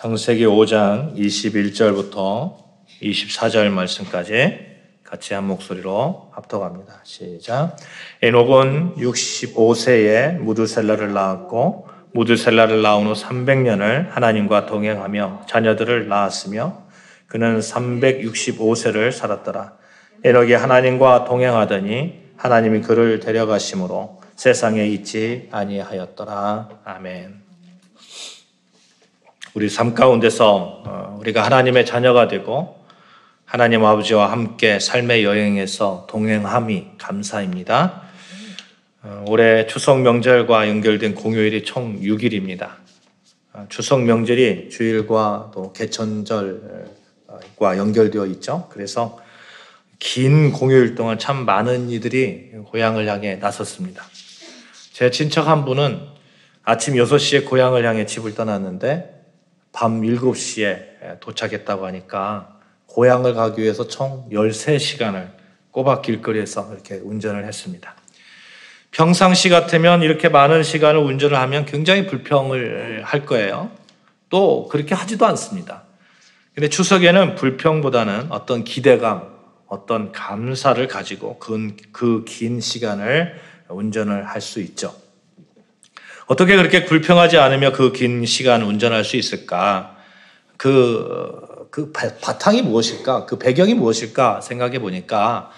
창세기 5장 21절부터 24절 말씀까지 같이 한 목소리로 합독합니다. 시작. 에녹은 65세에 무두셀라를 낳았고 무두셀라를 낳은 후 300년을 하나님과 동행하며 자녀들을 낳았으며 그는 365세를 살았더라. 에녹이 하나님과 동행하더니 하나님이 그를 데려가심으로 세상에 있지 아니하였더라. 아멘. 우리 삶 가운데서 우리가 하나님의 자녀가 되고 하나님 아버지와 함께 삶의 여행에서 동행함이 감사입니다. 올해 추석 명절과 연결된 공휴일이 총 6일입니다. 추석 명절이 주일과 또 개천절과 연결되어 있죠. 그래서 긴 공휴일 동안 참 많은 이들이 고향을 향해 나섰습니다. 제 친척 한 분은 아침 6시에 고향을 향해 집을 떠났는데 밤 7시에 도착했다고 하니까 고향을 가기 위해서 총 13시간을 꼬박 길거리에서 이렇게 운전을 했습니다. 평상시 같으면 이렇게 많은 시간을 운전을 하면 굉장히 불평을 할 거예요. 또 그렇게 하지도 않습니다. 근데 추석에는 불평보다는 어떤 기대감, 어떤 감사를 가지고 그 긴 시간을 운전을 할 수 있죠. 어떻게 그렇게 불평하지 않으며 그 긴 시간 운전할 수 있을까? 그 바탕이 무엇일까? 그 배경이 무엇일까? 생각해 보니까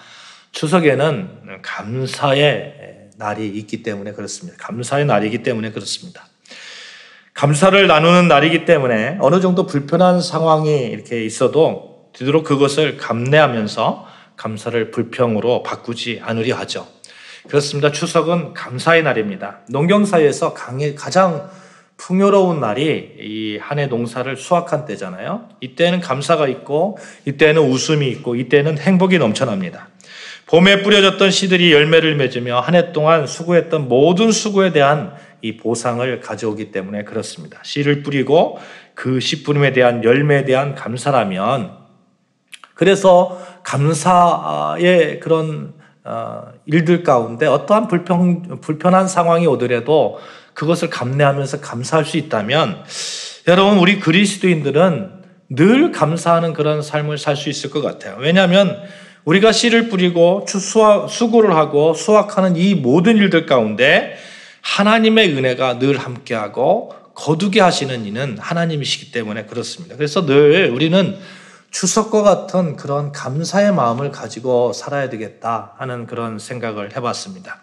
추석에는 감사의 날이 있기 때문에 그렇습니다. 감사의 날이기 때문에 그렇습니다. 감사를 나누는 날이기 때문에 어느 정도 불편한 상황이 이렇게 있어도 되도록 그것을 감내하면서 감사를 불평으로 바꾸지 않으려 하죠. 그렇습니다. 추석은 감사의 날입니다. 농경사회에서 가장 풍요로운 날이 이 한 해 농사를 수확한 때잖아요. 이때는 감사가 있고 이때는 웃음이 있고 이때는 행복이 넘쳐납니다. 봄에 뿌려졌던 씨들이 열매를 맺으며 한 해 동안 수고했던 모든 수고에 대한 이 보상을 가져오기 때문에 그렇습니다. 씨를 뿌리고 그 씨뿌림에 대한 열매에 대한 감사라면 그래서 감사의 그런 일들 가운데 어떠한 불편한 상황이 오더라도 그것을 감내하면서 감사할 수 있다면 여러분 우리 그리스도인들은 늘 감사하는 그런 삶을 살 수 있을 것 같아요. 왜냐하면 우리가 씨를 뿌리고 수고를 하고 수확하는 이 모든 일들 가운데 하나님의 은혜가 늘 함께하고 거두게 하시는 이는 하나님이시기 때문에 그렇습니다. 그래서 늘 우리는 추석과 같은 그런 감사의 마음을 가지고 살아야 되겠다 하는 그런 생각을 해봤습니다.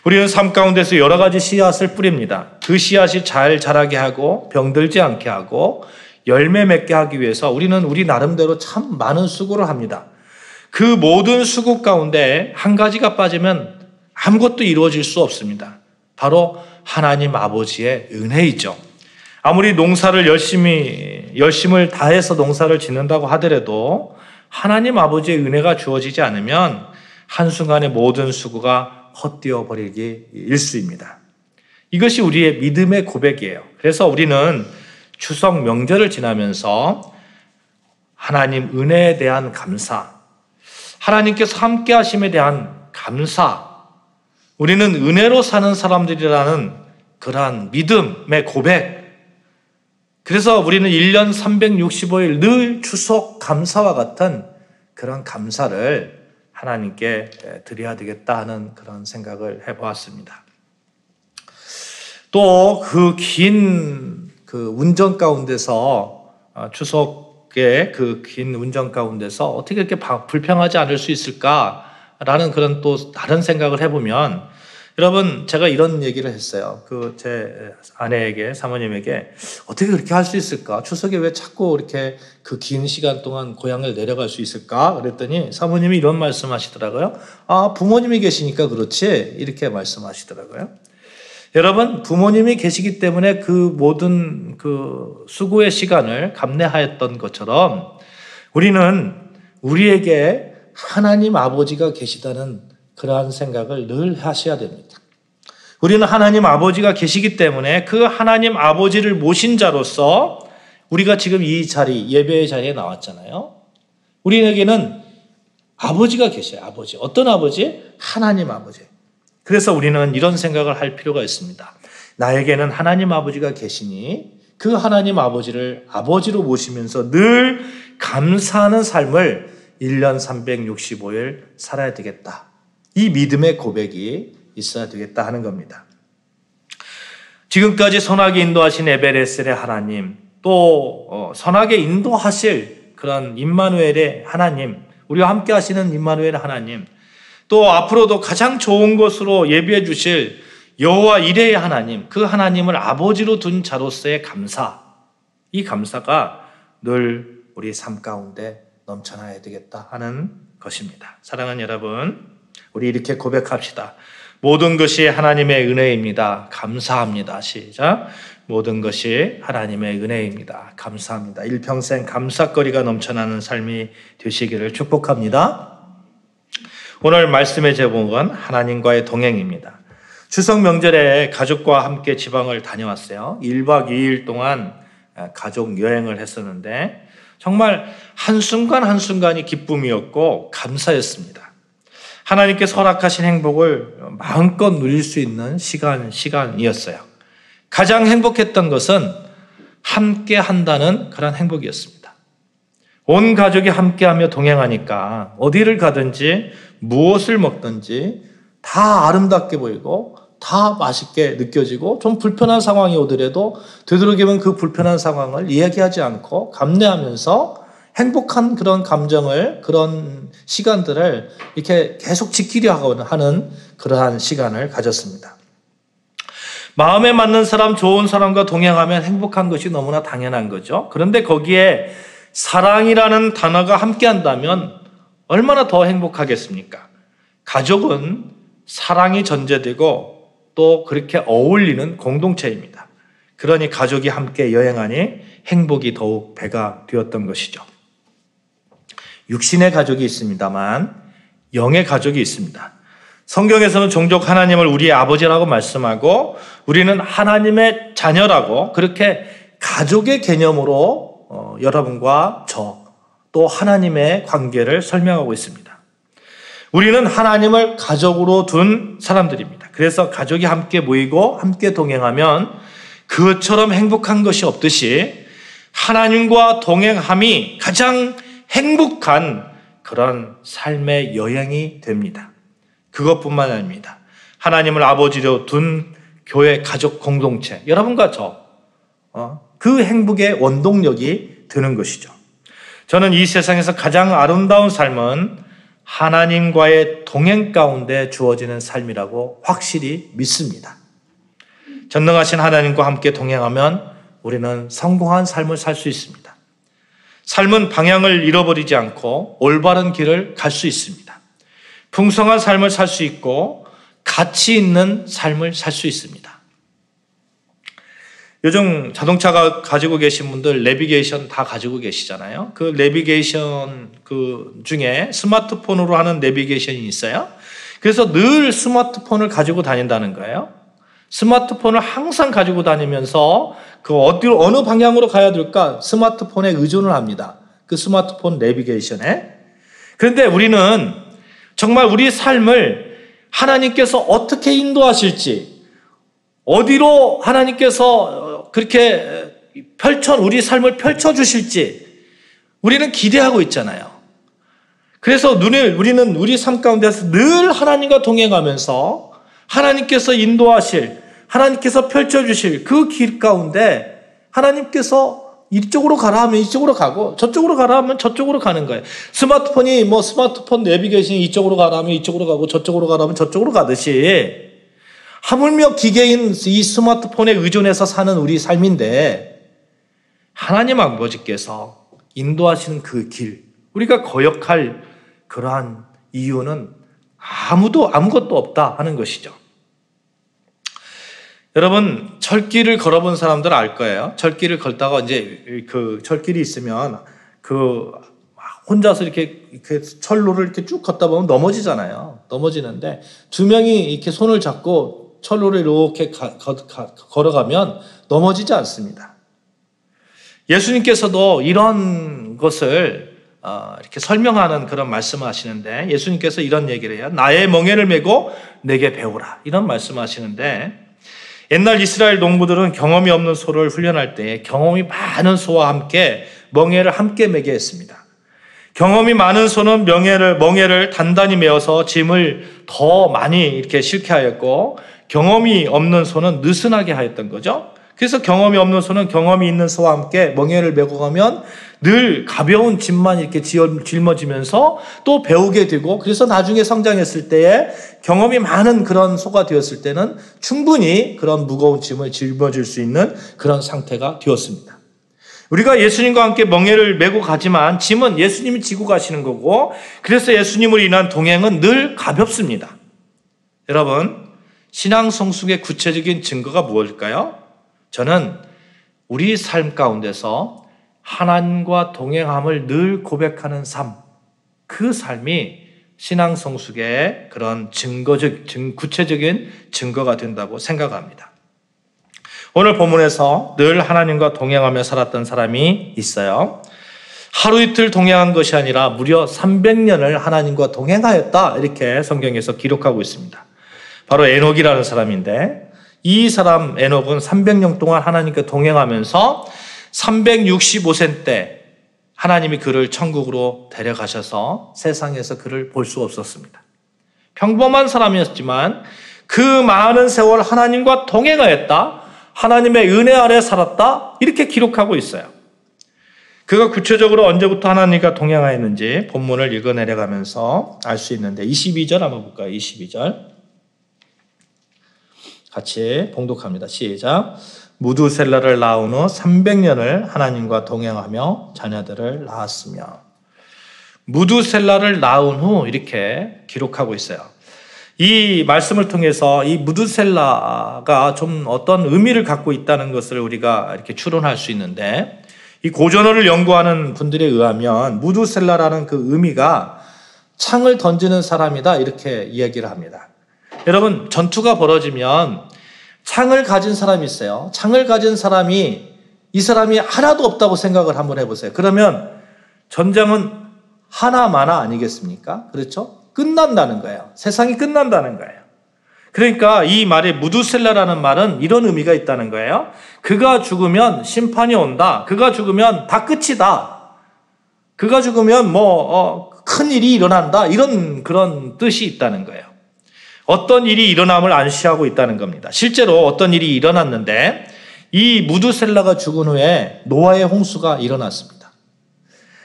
우리는 삶 가운데서 여러 가지 씨앗을 뿌립니다. 그 씨앗이 잘 자라게 하고 병들지 않게 하고 열매 맺게 하기 위해서 우리는 우리 나름대로 참 많은 수고를 합니다. 그 모든 수고 가운데 한 가지가 빠지면 아무것도 이루어질 수 없습니다. 바로 하나님 아버지의 은혜이죠. 아무리 농사를 열심을 다해서 농사를 짓는다고 하더라도 하나님 아버지의 은혜가 주어지지 않으면 한순간에 모든 수고가 헛되어 버리기 일쑤입니다. 이것이 우리의 믿음의 고백이에요. 그래서 우리는 추석 명절을 지나면서 하나님 은혜에 대한 감사, 하나님께서 함께 하심에 대한 감사, 우리는 은혜로 사는 사람들이라는 그러한 믿음의 고백, 그래서 우리는 1년 365일 늘 추석 감사와 같은 그런 감사를 하나님께 드려야 되겠다 하는 그런 생각을 해보았습니다. 또 그 긴 운전 가운데서 추석의 그 긴 운전 가운데서 어떻게 이렇게 불평하지 않을 수 있을까라는 그런 또 다른 생각을 해보면 여러분, 제가 이런 얘기를 했어요. 제 아내에게, 사모님에게 어떻게 그렇게 할 수 있을까? 추석에 왜 자꾸 이렇게 그 긴 시간 동안 고향을 내려갈 수 있을까? 그랬더니 사모님이 이런 말씀 하시더라고요. 부모님이 계시니까 그렇지. 이렇게 말씀하시더라고요. 여러분, 부모님이 계시기 때문에 그 모든 그 수고의 시간을 감내하였던 것처럼 우리는 우리에게 하나님 아버지가 계시다는 그러한 생각을 늘 하셔야 됩니다. 우리는 하나님 아버지가 계시기 때문에 그 하나님 아버지를 모신 자로서 우리가 지금 이 자리, 예배의 자리에 나왔잖아요. 우리에게는 아버지가 계셔요. 아버지. 어떤 아버지? 하나님 아버지. 그래서 우리는 이런 생각을 할 필요가 있습니다. 나에게는 하나님 아버지가 계시니 그 하나님 아버지를 아버지로 모시면서 늘 감사하는 삶을 1년 365일 살아야 되겠다. 이 믿음의 고백이 있어야 되겠다 하는 겁니다. 지금까지 선하게 인도하신 에베레셀의 하나님, 또 선하게 인도하실 그런 임마누엘의 하나님, 우리와 함께 하시는 임마누엘 하나님, 또 앞으로도 가장 좋은 것으로 예비해 주실 여호와 이레의 하나님, 그 하나님을 아버지로 둔 자로서의 감사, 이 감사가 늘 우리 삶 가운데 넘쳐나야 되겠다 하는 것입니다. 사랑하는 여러분, 우리 이렇게 고백합시다. 모든 것이 하나님의 은혜입니다. 감사합니다. 시작. 모든 것이 하나님의 은혜입니다. 감사합니다. 일평생 감사거리가 넘쳐나는 삶이 되시기를 축복합니다. 오늘 말씀의 제목은 하나님과의 동행입니다. 추석 명절에 가족과 함께 지방을 다녀왔어요. 1박 2일 동안 가족 여행을 했었는데 정말 한순간 한순간이 기쁨이었고 감사였습니다. 하나님께서 허락하신 행복을 마음껏 누릴 수 있는 시간이었어요. 가장 행복했던 것은 함께 한다는 그런 행복이었습니다. 온 가족이 함께하며 동행하니까 어디를 가든지 무엇을 먹든지 다 아름답게 보이고 다 맛있게 느껴지고 좀 불편한 상황이 오더라도 되도록이면 그 불편한 상황을 이야기하지 않고 감내하면서 행복한 그런 감정을, 그런 시간들을 이렇게 계속 지키려 하는 그러한 시간을 가졌습니다. 마음에 맞는 사람, 좋은 사람과 동행하면 행복한 것이 너무나 당연한 거죠. 그런데 거기에 사랑이라는 단어가 함께 한다면 얼마나 더 행복하겠습니까? 가족은 사랑이 전제되고 또 그렇게 어울리는 공동체입니다. 그러니 가족이 함께 여행하니 행복이 더욱 배가 되었던 것이죠. 육신의 가족이 있습니다만 영의 가족이 있습니다. 성경에서는 종종 하나님을 우리의 아버지라고 말씀하고 우리는 하나님의 자녀라고 그렇게 가족의 개념으로 여러분과 저 또 하나님의 관계를 설명하고 있습니다. 우리는 하나님을 가족으로 둔 사람들입니다. 그래서 가족이 함께 모이고 함께 동행하면 그것처럼 행복한 것이 없듯이 하나님과 동행함이 가장 행복한 그런 삶의 여행이 됩니다. 그것뿐만 아닙니다. 하나님을 아버지로 둔 교회 가족 공동체, 여러분과 그 행복의 원동력이 되는 것이죠. 저는 이 세상에서 가장 아름다운 삶은 하나님과의 동행 가운데 주어지는 삶이라고 확실히 믿습니다. 전능하신 하나님과 함께 동행하면 우리는 성공한 삶을 살 수 있습니다. 삶은 방향을 잃어버리지 않고 올바른 길을 갈 수 있습니다. 풍성한 삶을 살 수 있고 가치 있는 삶을 살 수 있습니다. 요즘 자동차가 가지고 계신 분들 내비게이션 다 가지고 계시잖아요. 그 내비게이션 중에 스마트폰으로 하는 내비게이션이 있어요. 그래서 늘 스마트폰을 가지고 다닌다는 거예요. 스마트폰을 항상 가지고 다니면서 어느 방향으로 가야 될까 스마트폰에 의존을 합니다. 그 스마트폰 내비게이션에. 그런데 우리는 정말 우리 삶을 하나님께서 어떻게 인도하실지, 어디로 하나님께서 그렇게 우리 삶을 펼쳐주실지 우리는 기대하고 있잖아요. 그래서 우리는 우리 삶 가운데서 늘 하나님과 동행하면서 하나님께서 인도하실, 하나님께서 펼쳐주실 그 길 가운데 하나님께서 이쪽으로 가라 하면 이쪽으로 가고 저쪽으로 가라 하면 저쪽으로 가는 거예요. 스마트폰 내비게이션이 이쪽으로 가라 하면 이쪽으로 가고 저쪽으로 가라 하면 저쪽으로 가듯이 하물며 기계인 이 스마트폰에 의존해서 사는 우리 삶인데 하나님 아버지께서 인도하시는 그 길, 우리가 거역할 그러한 이유는 아무것도 없다 하는 것이죠. 여러분, 철길을 걸어본 사람들 알 거예요. 철길을 걷다가 이제 그 철길이 있으면 혼자서 이렇게 철로를 이렇게 쭉 걷다 보면 넘어지잖아요. 넘어지는데 두 명이 이렇게 손을 잡고 철로를 이렇게 걸어가면 넘어지지 않습니다. 예수님께서도 이런 것을 이렇게 설명하는 그런 말씀을 하시는데 예수님께서 이런 얘기를 해요. 나의 멍에를 메고 내게 배우라. 이런 말씀을 하시는데 옛날 이스라엘 농부들은 경험이 없는 소를 훈련할 때 경험이 많은 소와 함께 멍에를 함께 매게 했습니다. 경험이 많은 소는 멍에를 단단히 메어서 짐을 더 많이 이렇게 실게 하였고, 경험이 없는 소는 느슨하게 하였던 거죠. 그래서 경험이 없는 소는 경험이 있는 소와 함께 멍에를 메고 가면 늘 가벼운 짐만 이렇게 짊어지면서 또 배우게 되고, 그래서 나중에 성장했을 때에 경험이 많은 그런 소가 되었을 때는 충분히 그런 무거운 짐을 짊어질 수 있는 그런 상태가 되었습니다. 우리가 예수님과 함께 멍에를 메고 가지만 짐은 예수님이 지고 가시는 거고, 그래서 예수님으로 인한 동행은 늘 가볍습니다. 여러분, 신앙 성숙의 구체적인 증거가 무엇일까요? 저는 우리 삶 가운데서 하나님과 동행함을 늘 고백하는 삶, 그 삶이 신앙 성숙의 그런 구체적인 증거가 된다고 생각합니다. 오늘 본문에서 늘 하나님과 동행하며 살았던 사람이 있어요. 하루 이틀 동행한 것이 아니라 무려 300년을 하나님과 동행하였다, 이렇게 성경에서 기록하고 있습니다. 바로 에녹이라는 사람인데, 이 사람 에녹은 300년 동안 하나님과 동행하면서 365세 때 하나님이 그를 천국으로 데려가셔서 세상에서 그를 볼 수 없었습니다. 평범한 사람이었지만 그 많은 세월 하나님과 동행하였다, 하나님의 은혜 아래 살았다, 이렇게 기록하고 있어요. 그가 구체적으로 언제부터 하나님과 동행하였는지 본문을 읽어내려가면서 알 수 있는데, 22절 한번 볼까요? 22절 같이 봉독합니다. 시작. 무두셀라를 낳은 후 300년을 하나님과 동행하며 자녀들을 낳았으며. 무두셀라를 낳은 후 이렇게 기록하고 있어요. 이 말씀을 통해서 이 무두셀라가 좀 어떤 의미를 갖고 있다는 것을 우리가 이렇게 추론할 수 있는데, 이 고전어를 연구하는 분들에 의하면 무두셀라라는 그 의미가 창을 던지는 사람이다, 이렇게 이야기를 합니다. 여러분, 전투가 벌어지면 창을 가진 사람이 있어요. 창을 가진 사람이, 이 사람이 하나도 없다고 생각을 한번 해보세요. 그러면 전쟁은 하나마나 아니겠습니까? 그렇죠? 끝난다는 거예요. 세상이 끝난다는 거예요. 그러니까 이 말에 무두셀라라는 말은 이런 의미가 있다는 거예요. 그가 죽으면 심판이 온다. 그가 죽으면 다 끝이다. 그가 죽으면 큰 일이 일어난다. 이런 그런 뜻이 있다는 거예요. 어떤 일이 일어남을 안시하고 있다는 겁니다. 실제로 어떤 일이 일어났는데, 이 무두셀라가 죽은 후에 노아의 홍수가 일어났습니다.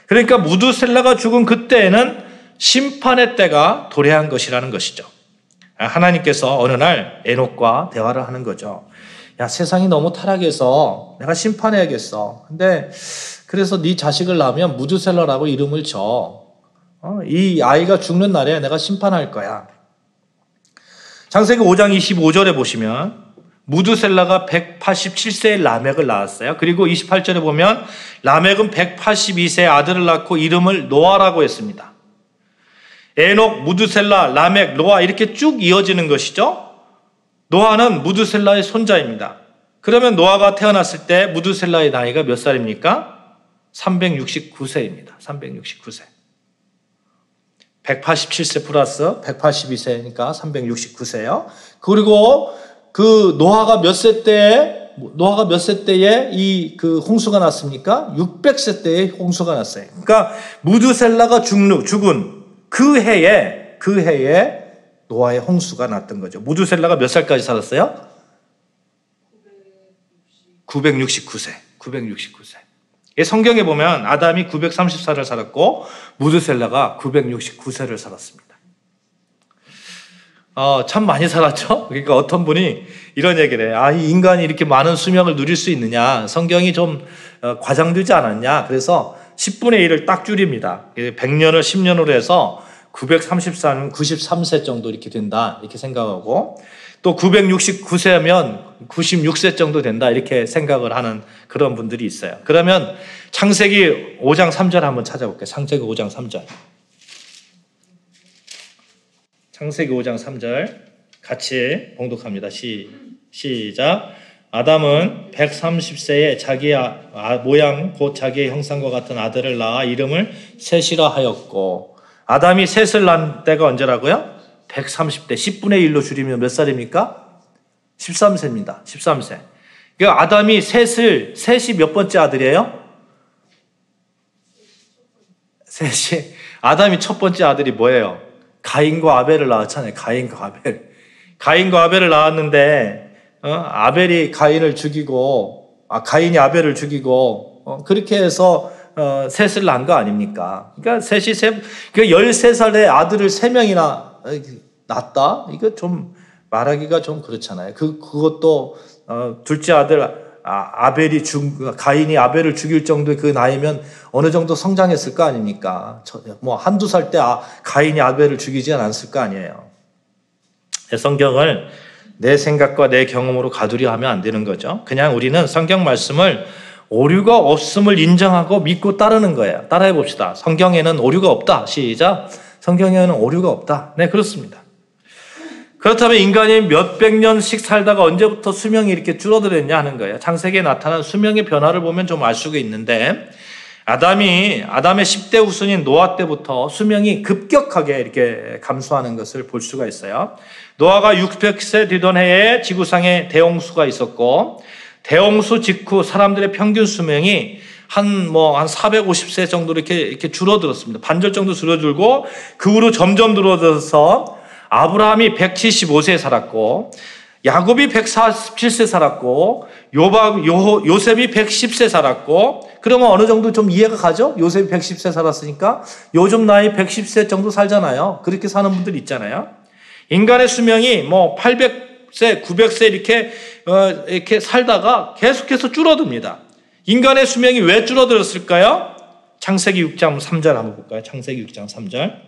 그러니까 무두셀라가 죽은 그때에는 심판의 때가 도래한 것이라는 것이죠. 하나님께서 어느 날 에녹과 대화를 하는 거죠. 야, 세상이 너무 타락해서 내가 심판해야겠어. 근데 그래서 네 자식을 낳으면 무두셀라라고 이름을 줘. 이 아이가 죽는 날에 내가 심판할 거야. 창세기 5장 25절에 보시면 무두셀라가 187세의 라멕을 낳았어요. 그리고 28절에 보면 라멕은 182세의 아들을 낳고 이름을 노아라고 했습니다. 에녹, 무두셀라, 라멕, 노아 이렇게 쭉 이어지는 것이죠. 노아는 무두셀라의 손자입니다. 그러면 노아가 태어났을 때 무두셀라의 나이가 몇 살입니까? 369세입니다. 369세. 187세 플러스 182세니까 369세요. 그리고 그 노아가 몇 세 때에 이 그 홍수가 났습니까? 600세 때에 홍수가 났어요. 그러니까 무두셀라가 죽은 그 해에 노아의 홍수가 났던 거죠. 무두셀라가 몇 살까지 살았어요? 969세. 성경에 보면 아담이 930살을 살았고 무두셀라가 969세를 살았습니다. 참 많이 살았죠? 그러니까 어떤 분이 이런 얘기를 해요. 이 인간이 이렇게 많은 수명을 누릴 수 있느냐? 성경이 좀 과장되지 않았냐? 그래서 10분의 1을 딱 줄입니다. 100년을 10년으로 해서 934는 93세 정도 이렇게 된다, 이렇게 생각하고, 또 969세면 96세 정도 된다, 이렇게 생각을 하는 그런 분들이 있어요. 그러면 창세기 5장 3절 한번 찾아볼게요. 창세기 5장 3절. 창세기 5장 3절 같이 봉독합니다. 시작. 아담은 130세에 자기의 모양 곧 자기의 형상과 같은 아들을 낳아 이름을 셋이라 하였고, 아담이 셋을 낳은 때가 언제라고요? 130대. 10분의 1로 줄이면 몇 살입니까? 13세입니다. 13세. 그러니까 아담이 셋이 몇 번째 아들이에요? 셋이. 아담이 첫 번째 아들이 뭐예요? 가인과 아벨을 낳았잖아요. 가인과 아벨을 낳았는데, 아벨이 가인을 죽이고, 가인이 아벨을 죽이고, 그렇게 해서, 셋을 낳은 거 아닙니까? 그러니까 그러니까 13살의 아들을 3명이나 낳았다? 이거 좀 말하기가 좀 그렇잖아요. 그것도, 둘째 아들, 가인이 아벨을 죽일 정도의 그 나이면 어느 정도 성장했을 거 아닙니까? 뭐, 한두 살 때 가인이 아벨을 죽이지 않았을 거 아니에요. 성경을 내 생각과 내 경험으로 가두려 하면 안 되는 거죠. 그냥 우리는 성경 말씀을 오류가 없음을 인정하고 믿고 따르는 거예요. 따라해 봅시다. 성경에는 오류가 없다. 시작. 성경에는 오류가 없다. 네, 그렇습니다. 그렇다면 인간이 몇백 년씩 살다가 언제부터 수명이 이렇게 줄어들었냐 하는 거예요. 창세기에 나타난 수명의 변화를 보면 좀 알 수가 있는데, 아담의 10대 후손인 노아 때부터 수명이 급격하게 이렇게 감소하는 것을 볼 수가 있어요. 노아가 600세 되던 해에 지구상에 대홍수가 있었고, 대홍수 직후 사람들의 평균 수명이 한 450세 정도로 이렇게 줄어들었습니다. 반절 정도 줄어들고, 그 후로 점점 줄어들어서 아브라함이 175세 살았고, 야곱이 147세 살았고, 요셉이 110세 살았고, 그러면 어느 정도 좀 이해가 가죠? 요셉이 110세 살았으니까 요즘 나이 110세 정도 살잖아요. 그렇게 사는 분들 있잖아요. 인간의 수명이 800세, 900세 이렇게 살다가 계속해서 줄어듭니다. 인간의 수명이 왜 줄어들었을까요? 창세기 6장 3절 한번 볼까요? 창세기 6장 3절.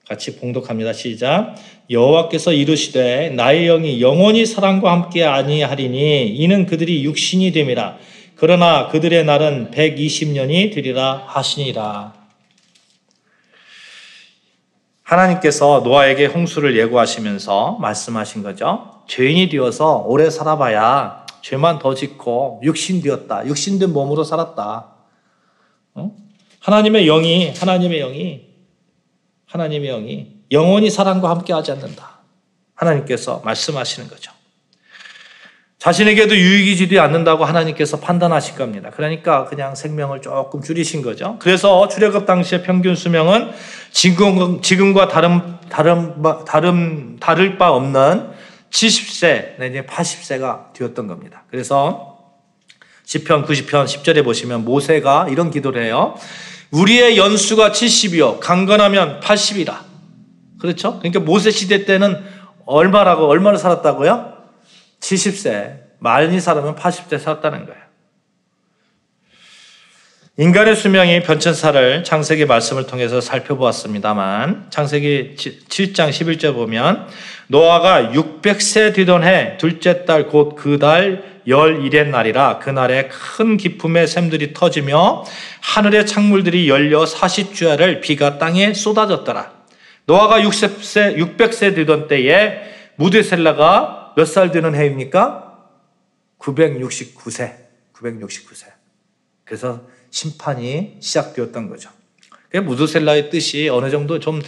같이 봉독합니다. 시작. 여호와께서 이르시되 나의 영이 영원히 사람과 함께 아니하리니 이는 그들이 육신이 됨이라. 그러나 그들의 날은 120년이 되리라 하시니라. 하나님께서 노아에게 홍수를 예고하시면서 말씀하신 거죠. 죄인이 되어서 오래 살아봐야 죄만 더 짓고 육신 되었다. 육신된 몸으로 살았다. 하나님의 영이 영원히 사람과 함께 하지 않는다. 하나님께서 말씀하시는 거죠. 자신에게도 유익이 되지 않는다고 하나님께서 판단하신 겁니다. 그러니까 그냥 생명을 조금 줄이신 거죠. 그래서 출애굽 당시의 평균 수명은 지금과 다를 바 없는 70세 내지 80세가 되었던 겁니다. 그래서 시편 90편 10절에 보시면 모세가 이런 기도를 해요. 우리의 연수가 70이요 강건하면 80이라. 그렇죠? 그러니까 모세 시대 때는 얼마를 살았다고요? 70세. 많이 살으면 80세 살았다는 거예요. 인간의 수명이 변천사를 창세기 말씀을 통해서 살펴보았습니다만 창세기 7장 11절 보면 노아가 600세 되던 해 둘째 달 곧 그 달 11의 날이라 그날에 큰 기품의 샘들이 터지며 하늘의 창물들이 열려 40주야를 비가 땅에 쏟아졌더라. 노아가 600세 되던 때에 무드셀라가 몇 살 되는 해입니까? 969세. 그래서 심판이 시작되었던 거죠. 무드셀라의 뜻이 어느 정도 좀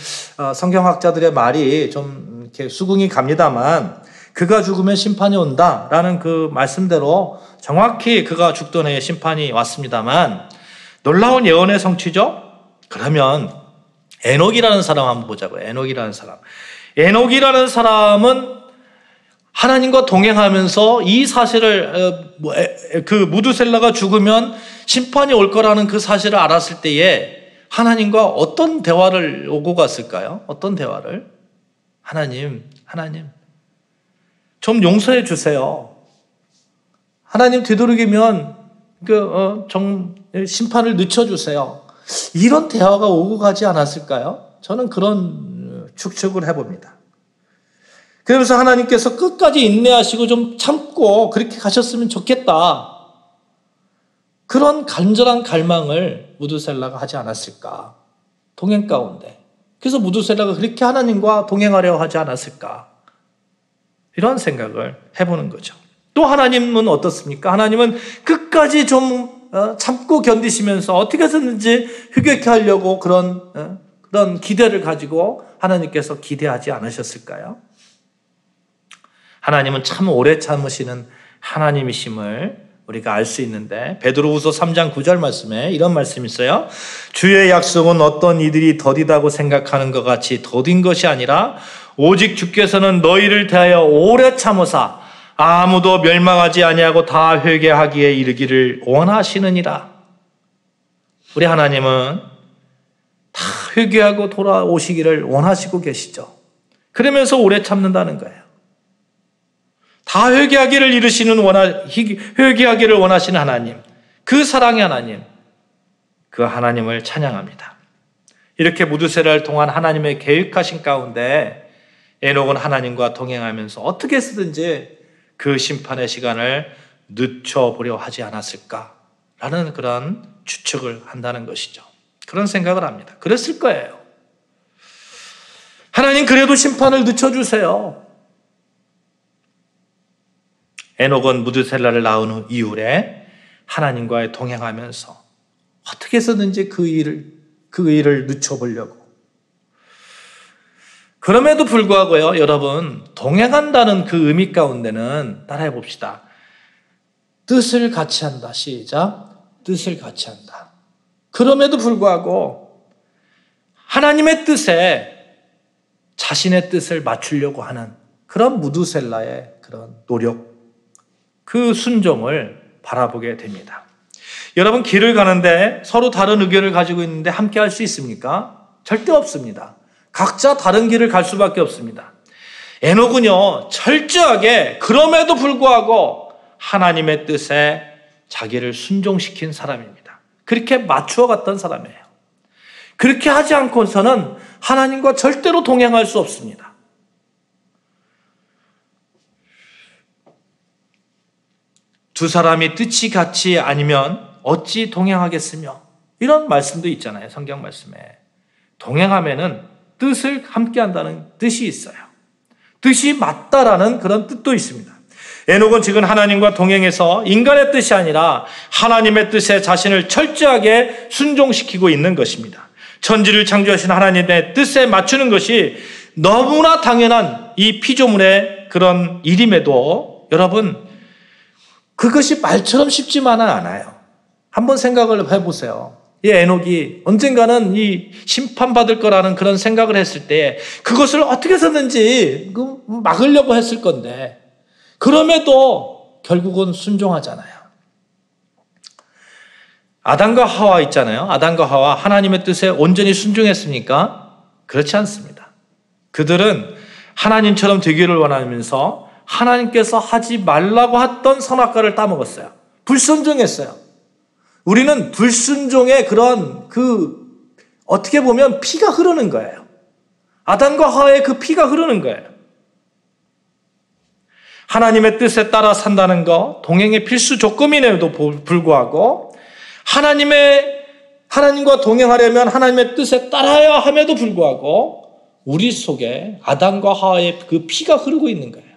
성경학자들의 말이 좀 이렇게 수긍이 갑니다만 그가 죽으면 심판이 온다라는 그 말씀대로 정확히 그가 죽던 해에 심판이 왔습니다만 놀라운 예언의 성취죠. 그러면 에녹이라는 사람 한번 보자고요. 에녹이라는 사람은 하나님과 동행하면서 이 사실을 그 무드셀라가 죽으면 심판이 올 거라는 그 사실을 알았을 때에 하나님과 어떤 대화를 오고 갔을까요? 어떤 대화를? 하나님 좀 용서해 주세요. 하나님 되도록이면 심판을 늦춰주세요. 이런 대화가 오고 가지 않았을까요? 저는 그런 추측을 해봅니다. 그러면서 하나님께서 끝까지 인내하시고 좀 참고 그렇게 가셨으면 좋겠다. 그런 간절한 갈망을 무드셀라가 하지 않았을까? 동행 가운데. 그래서 무드셀라가 그렇게 하나님과 동행하려 하지 않았을까? 이런 생각을 해보는 거죠. 또 하나님은 어떻습니까? 하나님은 끝까지 좀 참고 견디시면서 어떻게 해서든지 휴게케 하려고 그런 기대를 가지고 하나님께서 기대하지 않으셨을까요? 하나님은 참 오래 참으시는 하나님이심을 우리가 알 수 있는데, 베드로후서 3장 9절 말씀에 이런 말씀이 있어요. 주의 약속은 어떤 이들이 더디다고 생각하는 것 같이 더딘 것이 아니라 오직 주께서는 너희를 대하여 오래 참으사 아무도 멸망하지 아니하고 다 회개하기에 이르기를 원하시느니라. 우리 하나님은 다 회개하고 돌아오시기를 원하시고 계시죠. 그러면서 오래 참는다는 거예요. 다 회개하기를 회개하기를 원하시는 하나님, 그 사랑의 하나님, 그 하나님을 찬양합니다. 이렇게 무드셀라를 통한 하나님의 계획하신 가운데 에녹은 하나님과 동행하면서 어떻게 해서든지 그 심판의 시간을 늦춰보려 하지 않았을까라는 그런 추측을 한다는 것이죠. 그런 생각을 합니다. 그랬을 거예요. 하나님 그래도 심판을 늦춰주세요. 에녹은 무드셀라를 낳은 이후에 하나님과 동행하면서 어떻게 해서든지 그 일을 늦춰보려고. 그럼에도 불구하고요, 여러분, 동행한다는 그 의미 가운데는 따라해 봅시다. 뜻을 같이 한다. 시작. 뜻을 같이 한다. 그럼에도 불구하고 하나님의 뜻에 자신의 뜻을 맞추려고 하는 그런 무드셀라의 그런 노력, 그 순종을 바라보게 됩니다. 여러분, 길을 가는데 서로 다른 의견을 가지고 있는데 함께 할 수 있습니까? 절대 없습니다. 각자 다른 길을 갈 수밖에 없습니다. 에녹은요, 철저하게 그럼에도 불구하고 하나님의 뜻에 자기를 순종시킨 사람입니다. 그렇게 맞추어 갔던 사람이에요. 그렇게 하지 않고서는 하나님과 절대로 동행할 수 없습니다. 두 사람이 뜻이 같지 아니면 어찌 동행하겠으며, 이런 말씀도 있잖아요. 성경 말씀에. 동행하면은 뜻을 함께 한다는 뜻이 있어요. 뜻이 맞다라는 그런 뜻도 있습니다. 에녹은 지금 하나님과 동행해서 인간의 뜻이 아니라 하나님의 뜻에 자신을 철저하게 순종시키고 있는 것입니다. 천지를 창조하신 하나님의 뜻에 맞추는 것이 너무나 당연한 이 피조물의 그런 일임에도 여러분, 그것이 말처럼 쉽지만은 않아요. 한번 생각을 해보세요. 이 에녹이 언젠가는 이 심판받을 거라는 그런 생각을 했을 때 그것을 어떻게 해서든지 막으려고 했을 건데, 그럼에도 결국은 순종하잖아요. 아담과 하와 있잖아요. 아담과 하와 하나님의 뜻에 온전히 순종했습니까? 그렇지 않습니다. 그들은 하나님처럼 되기를 원하면서 하나님께서 하지 말라고 했던 선악과를 따먹었어요. 불순종했어요. 우리는 불순종의 그런 어떻게 보면 피가 흐르는 거예요. 아담과 하와의 그 피가 흐르는 거예요. 하나님의 뜻에 따라 산다는 것, 동행의 필수 조건임에도 불구하고 하나님과 동행하려면 하나님의 뜻에 따라야 함에도 불구하고 우리 속에 아담과 하와의 그 피가 흐르고 있는 거예요.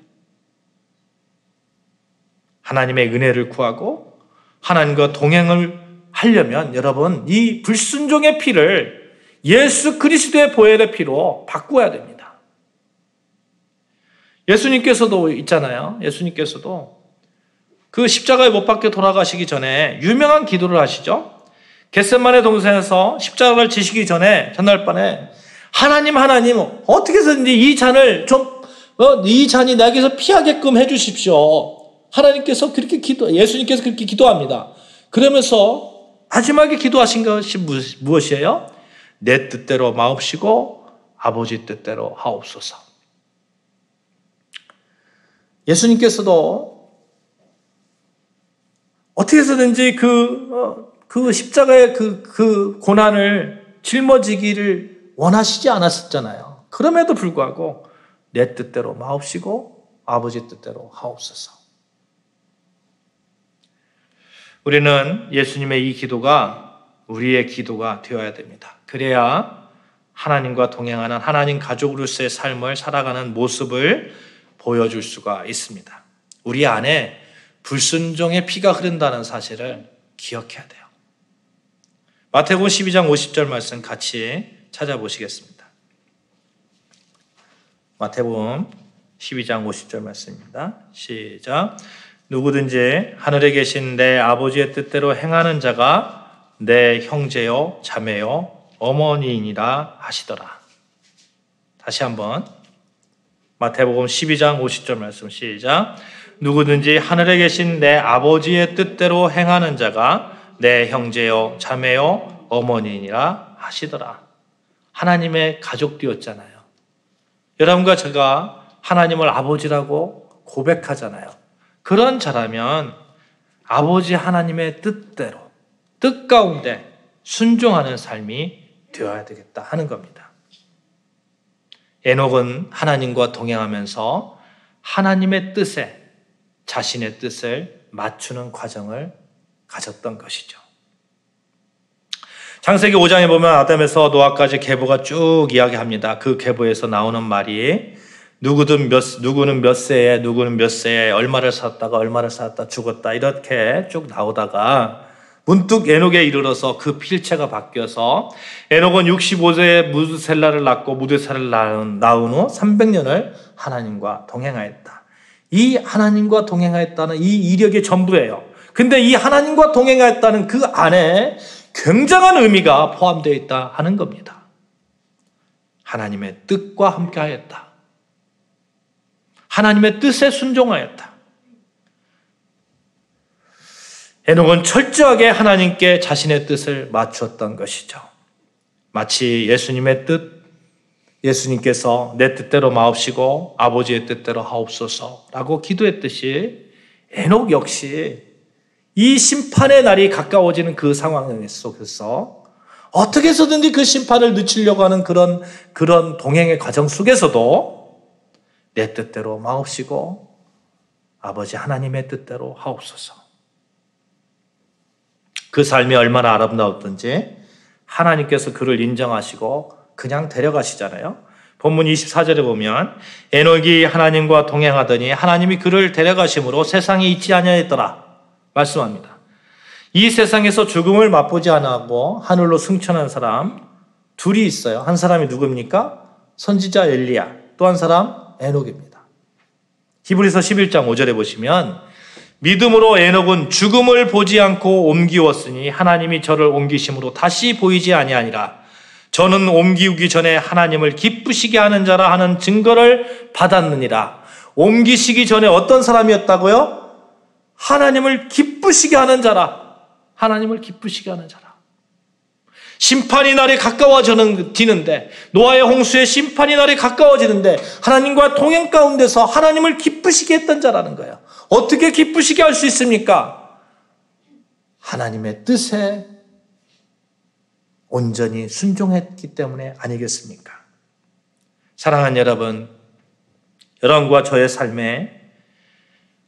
하나님의 은혜를 구하고 하나님과 동행을 하려면 여러분, 이 불순종의 피를 예수 그리스도의 보혈의 피로 바꾸어야 됩니다. 예수님께서도 있잖아요. 예수님께서도 그 십자가에 못 박혀 돌아가시기 전에 유명한 기도를 하시죠. 겟세마네 동산에서 십자가를 지시기 전에 전날 밤에 하나님 어떻게 해서든지 이 잔이 내게서 피하게끔 해주십시오. 하나님께서 예수님께서 그렇게 기도합니다. 그러면서 마지막에 기도하신 것이 무엇이에요? 내 뜻대로 마옵시고 아버지 뜻대로 하옵소서. 예수님께서도 어떻게 해서든지 그 십자가의 그 고난을 짊어지기를 원하시지 않았었잖아요. 그럼에도 불구하고 내 뜻대로 마옵시고 아버지 뜻대로 하옵소서. 우리는 예수님의 이 기도가 우리의 기도가 되어야 됩니다. 그래야 하나님과 동행하는 하나님 가족으로서의 삶을 살아가는 모습을 보여줄 수가 있습니다. 우리 안에 불순종의 피가 흐른다는 사실을 기억해야 돼요. 마태복음 12장 50절 말씀 같이 찾아보시겠습니다. 마태복음 12장 50절 말씀입니다. 시작. 누구든지 하늘에 계신 내 아버지의 뜻대로 행하는 자가 내 형제요 자매요 어머니이니라 하시더라. 다시 한번 마태복음 12장 50절 말씀 시작. 누구든지 하늘에 계신 내 아버지의 뜻대로 행하는 자가 내 형제요 자매요 어머니이니라 하시더라. 하나님의 가족 되었잖아요. 여러분과 제가 하나님을 아버지라고 고백하잖아요. 그런 자라면 아버지 하나님의 뜻대로 뜻 가운데 순종하는 삶이 되어야 되겠다 하는 겁니다. 에녹은 하나님과 동행하면서 하나님의 뜻에 자신의 뜻을 맞추는 과정을 가졌던 것이죠. 창세기 5장에 보면 아담에서 노아까지 계보가 쭉 이야기합니다. 그 계보에서 나오는 말이 누구는 몇 세에 누구는 몇 세에 얼마를 쌓았다 죽었다 이렇게 쭉 나오다가 문득 에녹에 이르러서 그 필체가 바뀌어서 에녹은 65세에 무드셀라를 낳고 무드셀라를 낳은 후 300년을 하나님과 동행하였다. 이 하나님과 동행하였다는 이 이력이 전부예요. 근데 이 하나님과 동행하였다는 그 안에 굉장한 의미가 포함되어 있다 하는 겁니다. 하나님의 뜻과 함께하였다. 하나님의 뜻에 순종하였다. 에녹은 철저하게 하나님께 자신의 뜻을 맞추었던 것이죠. 마치 예수님의 뜻, 예수님께서 내 뜻대로 마옵시고 아버지의 뜻대로 하옵소서라고 기도했듯이 에녹 역시 이 심판의 날이 가까워지는 그 상황 속에서 어떻게 해서든지 그 심판을 늦추려고 하는 그런 동행의 과정 속에서도 내 뜻대로 마옵시고 아버지 하나님의 뜻대로 하옵소서. 그 삶이 얼마나 아름다웠던지 하나님께서 그를 인정하시고 그냥 데려가시잖아요. 본문 24절에 보면 에녹이 하나님과 동행하더니 하나님이 그를 데려가심으로 세상에 있지 아니하였더라 말씀합니다. 이 세상에서 죽음을 맛보지 않았고 하늘로 승천한 사람 둘이 있어요. 한 사람이 누굽니까? 선지자 엘리야. 또 한 사람 에녹입니다. 히브리서 11장 5절에 보시면 믿음으로 에녹은 죽음을 보지 않고 옮기웠으니 하나님이 저를 옮기심으로 다시 보이지 아니하니라. 저는 옮기우기 전에 하나님을 기쁘시게 하는 자라 하는 증거를 받았느니라. 옮기시기 전에 어떤 사람이었다고요? 하나님을 기쁘시게 하는 자라. 하나님을 기쁘시게 하는 자라. 심판의 날이 가까워지는데 노아의 홍수의 심판의 날이 가까워지는데 하나님과 동행 가운데서 하나님을 기쁘시게 했던 자라는 거예요. 어떻게 기쁘시게 할 수 있습니까? 하나님의 뜻에 온전히 순종했기 때문에 아니겠습니까? 사랑하는 여러분, 여러분과 저의 삶에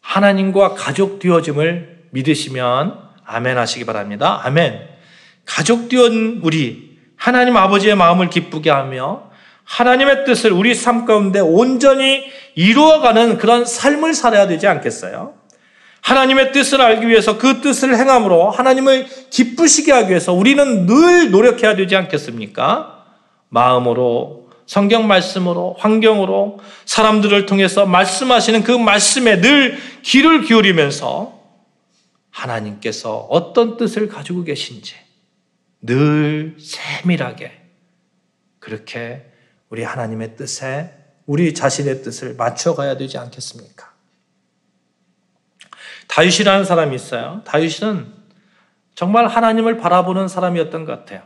하나님과 가족 되어짐을 믿으시면 아멘 하시기 바랍니다. 아멘. 가족 되은 우리 하나님 아버지의 마음을 기쁘게 하며 하나님의 뜻을 우리 삶 가운데 온전히 이루어가는 그런 삶을 살아야 되지 않겠어요? 하나님의 뜻을 알기 위해서 그 뜻을 행함으로 하나님을 기쁘시게 하기 위해서 우리는 늘 노력해야 되지 않겠습니까? 마음으로, 성경 말씀으로, 환경으로 사람들을 통해서 말씀하시는 그 말씀에 늘 귀를 기울이면서 하나님께서 어떤 뜻을 가지고 계신지 늘 세밀하게 그렇게 우리 하나님의 뜻에 우리 자신의 뜻을 맞춰가야 되지 않겠습니까? 다윗이라는 사람이 있어요. 다윗은 정말 하나님을 바라보는 사람이었던 것 같아요.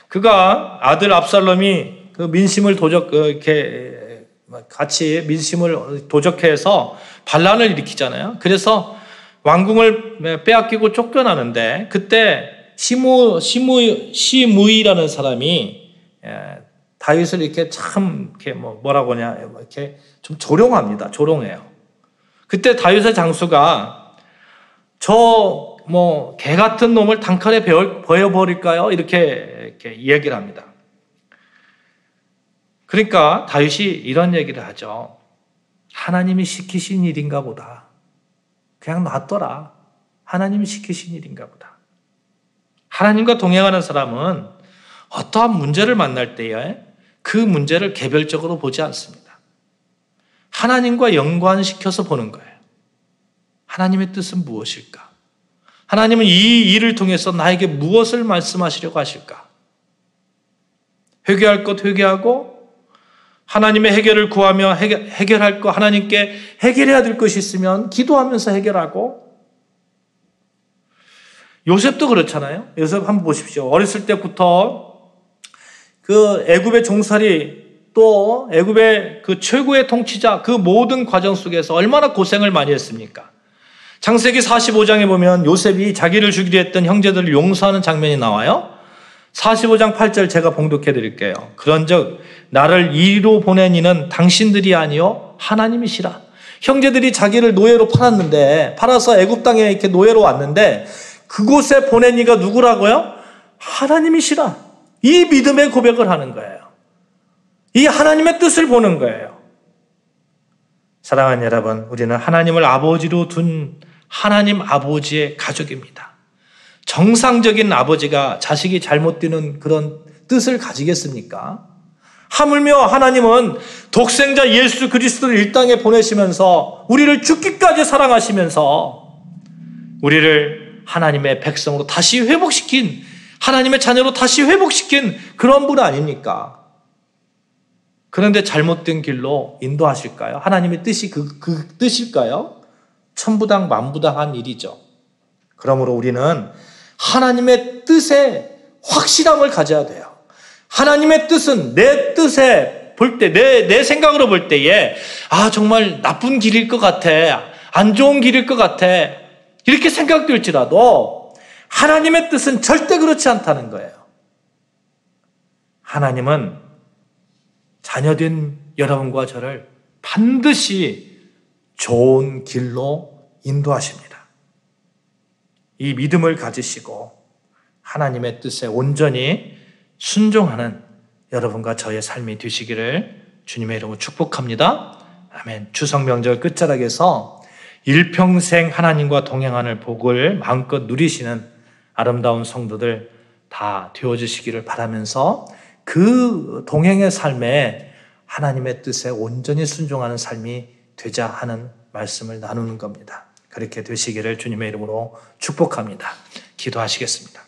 그가 아들 압살롬이 그 민심을 같이 민심을 도적해서 반란을 일으키잖아요. 그래서 왕궁을 빼앗기고 쫓겨나는데 그때 시므이라는 사람이 다윗을 이렇게 참 뭐라고 하냐 이렇게 좀 조롱합니다. 조롱해요. 그때 다윗의 장수가 저 개 같은 놈을 단칼에 베어버릴까요? 이렇게 이야기를 합니다. 그러니까 다윗이 이런 얘기를 하죠. 하나님이 시키신 일인가 보다. 그냥 놔둬라. 하나님이 시키신 일인가 보다. 하나님과 동행하는 사람은 어떠한 문제를 만날 때에 그 문제를 개별적으로 보지 않습니다. 하나님과 연관시켜서 보는 거예요. 하나님의 뜻은 무엇일까? 하나님은 이 일을 통해서 나에게 무엇을 말씀하시려고 하실까? 회개할 것 회개하고 하나님의 해결을 구하며 해결할 것 하나님께 해결해야 될 것이 있으면 기도하면서 해결하고 요셉도 그렇잖아요. 요셉 한번 보십시오. 어렸을 때부터 그 애굽의 종살이 또 애굽의 그 최고의 통치자 그 모든 과정 속에서 얼마나 고생을 많이 했습니까? 창세기 45장에 보면 요셉이 자기를 죽이려 했던 형제들을 용서하는 장면이 나와요. 45장 8절 제가 봉독해 드릴게요. 그런즉 나를 이리로 보낸 이는 당신들이 아니요 하나님이시라. 형제들이 자기를 노예로 팔아서 애굽 땅에 이렇게 노예로 왔는데 그곳에 보낸 이가 누구라고요? 하나님이시라. 이 믿음의 고백을 하는 거예요. 이 하나님의 뜻을 보는 거예요. 사랑하는 여러분, 우리는 하나님을 아버지로 둔 하나님 아버지의 가족입니다. 정상적인 아버지가 자식이 잘못 되는 그런 뜻을 가지겠습니까? 하물며 하나님은 독생자 예수 그리스도를 이 땅에 보내시면서 우리를 죽기까지 사랑하시면서 우리를 하나님의 백성으로 다시 회복시킨, 하나님의 자녀로 다시 회복시킨 그런 분 아닙니까? 그런데 잘못된 길로 인도하실까요? 하나님의 뜻이 그 뜻일까요? 천부당 만부당한 일이죠. 그러므로 우리는 하나님의 뜻에 확실함을 가져야 돼요. 하나님의 뜻은 내 뜻에 볼 때, 내 생각으로 볼 때에 정말 나쁜 길일 것 같아, 안 좋은 길일 것 같아 이렇게 생각될지라도 하나님의 뜻은 절대 그렇지 않다는 거예요. 하나님은 자녀된 여러분과 저를 반드시 좋은 길로 인도하십니다. 이 믿음을 가지시고 하나님의 뜻에 온전히 순종하는 여러분과 저의 삶이 되시기를 주님의 이름으로 축복합니다. 아멘. 추석 명절 끝자락에서 일평생 하나님과 동행하는 복을 마음껏 누리시는 아름다운 성도들 다 되어주시기를 바라면서 그 동행의 삶에 하나님의 뜻에 온전히 순종하는 삶이 되자 하는 말씀을 나누는 겁니다. 그렇게 되시기를 주님의 이름으로 축복합니다. 기도하시겠습니다.